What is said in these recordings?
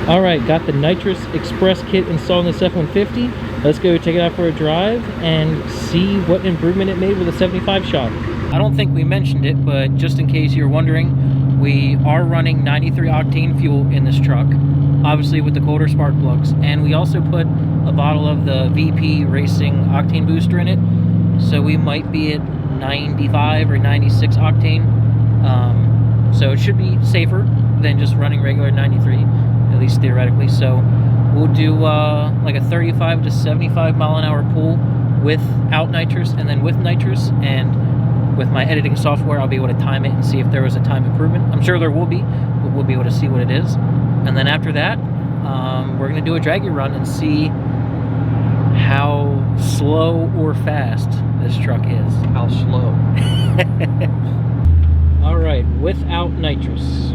All right, got the Nitrous Express kit installed in this F150. Let's go take it out for a drive and see what improvement it made with a 75 shot. I don't think we mentioned it, but just in case you're wondering, we are running 93 octane fuel in this truck, obviously with the colder spark plugs, and we also put a bottle of the VP Racing octane booster in it, so we might be at 95 or 96 octane. So it should be safer than just running regular 93, at least theoretically. So we'll do like a 35 to 75 mile an hour pull without nitrous and then with nitrous, and with my editing software I'll be able to time it and see if there was a time improvement. I'm sure there will be, but we'll be able to see what it is. And then after that, we're going to do a Draggy run and see how slow or fast this truck is. How slow? All right, without nitrous.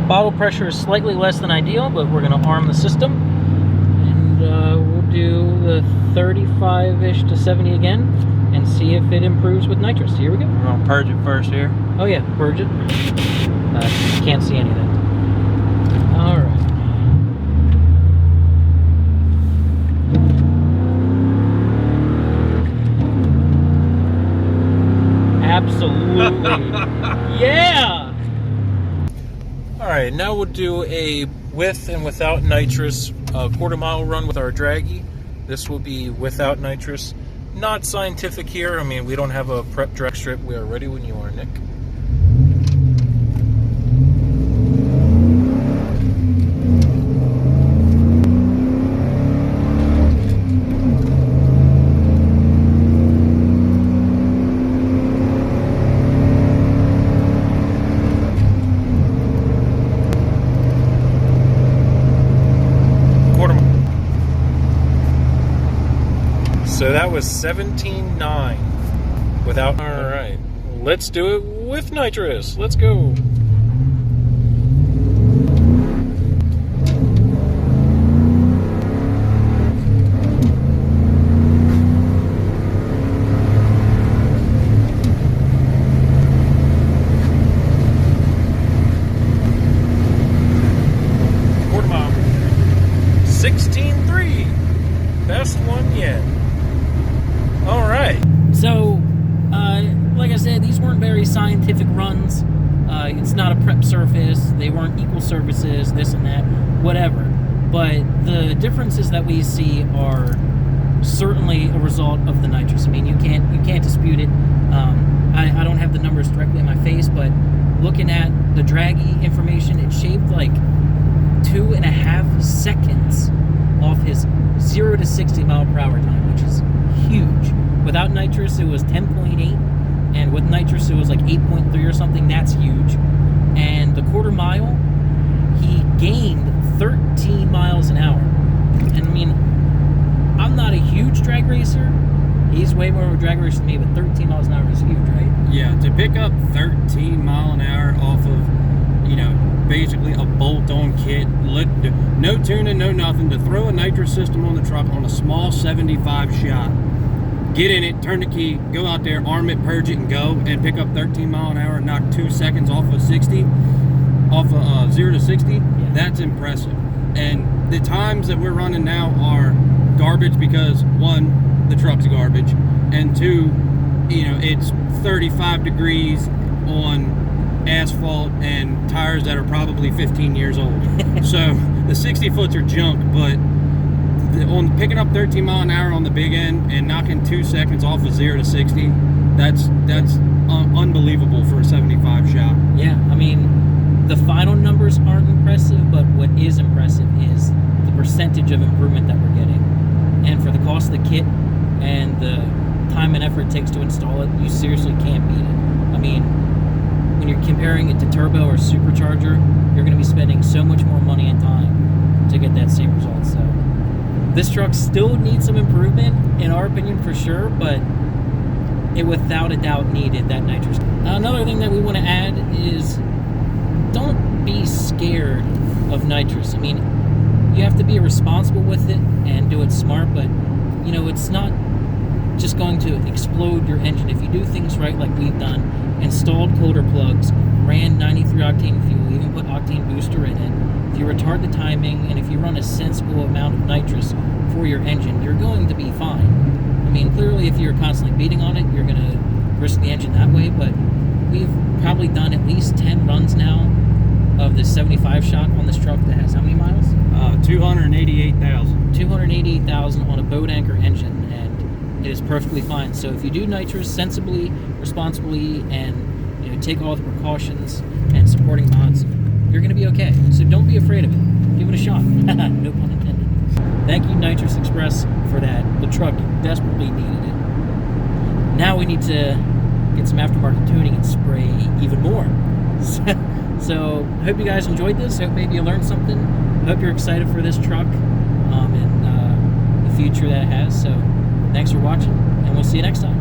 Bottle pressure is slightly less than ideal, but we're going to arm the system. And we'll do the 35-ish to 70 again and see if it improves with nitrous. Here we go. We're going to purge it first here. Oh yeah, purge it. Can't see anything. All right. Absolutely. Yeah! Alright, now we'll do a with and without nitrous quarter-mile run with our Draggy. This will be without nitrous. Not scientific here. I mean, we don't have a prep drag strip. We are ready when you are, Nick. So that was 17.9 without. All right, let's do it with nitrous. Let's go. Quarter mile. 16.3. Best one yet. All right. So, like I said, these weren't very scientific runs. It's not a prep surface. They weren't equal surfaces, this and that, whatever. But the differences that we see are certainly a result of the nitrous. I mean, you can't dispute it. I don't have the numbers directly in my face, but looking at the Draggy information, it shaved like 2.5 seconds off his 0 to 60 mile per hour time, which is huge. Without nitrous, it was 10.8, and with nitrous, it was like 8.3 or something. That's huge. And the quarter mile, he gained 13 miles an hour. And I mean, I'm not a huge drag racer. He's way more of a drag racer than me, but 13 miles an hour is huge, right? Yeah, to pick up 13 mile an hour off of, you know, basically a bolt-on kit, no tuning, no nothing, to throw a nitrous system on the truck on a small 75 shot, get in it, turn the key, go out there, arm it, purge it, and go, and pick up 13 mile an hour and knock 2 seconds off of 60, off of 0 to 60, yeah. That's impressive. And the times that we're running now are garbage because, one, the truck's garbage, and two, you know, it's 35 degrees on asphalt and tires that are probably 15 years old. So the 60 foots are junk, but on picking up 13 mile an hour on the big end and knocking 2 seconds off of 0 to 60, that's unbelievable for a 75 shot. Yeah, I mean, the final numbers aren't impressive, but what is impressive is the percentage of improvement that we're getting. And for the cost of the kit and the time and effort it takes to install it, you seriously can't beat it. I mean, when you're comparing it to turbo or supercharger, you're going to be spending so much more money and time to get that same result. So this truck still needs some improvement, in our opinion, for sure, but it without a doubt needed that nitrous. Another thing that we want to add is don't be scared of nitrous. I mean, you have to be responsible with it and do it smart, but you know, it's not just going to explode your engine. If you do things right like we've done, installed coulter plugs, ran 93 octane fuel, even put octane booster in it, if you retard the timing, and if you run a sensible amount of nitrous for your engine, you're going to be fine. I mean, clearly if you're constantly beating on it, you're going to risk the engine that way, but we've probably done at least 10 runs now of the 75 shot on this truck that has how many miles? 288,000. 288,000 on a boat anchor engine, and it is perfectly fine. So if you do nitrous sensibly, responsibly, and you know, take all the precautions and supporting mods, you're going to be okay. So don't be afraid of it. Give it a shot. No pun intended. Thank you, Nitrous Express, for that. The truck desperately needed it. Now we need to get some aftermarket tuning and spray even more. So I hope you guys enjoyed this. I hope maybe you learned something. I hope you're excited for this truck and the future that it has. So thanks for watching, and we'll see you next time.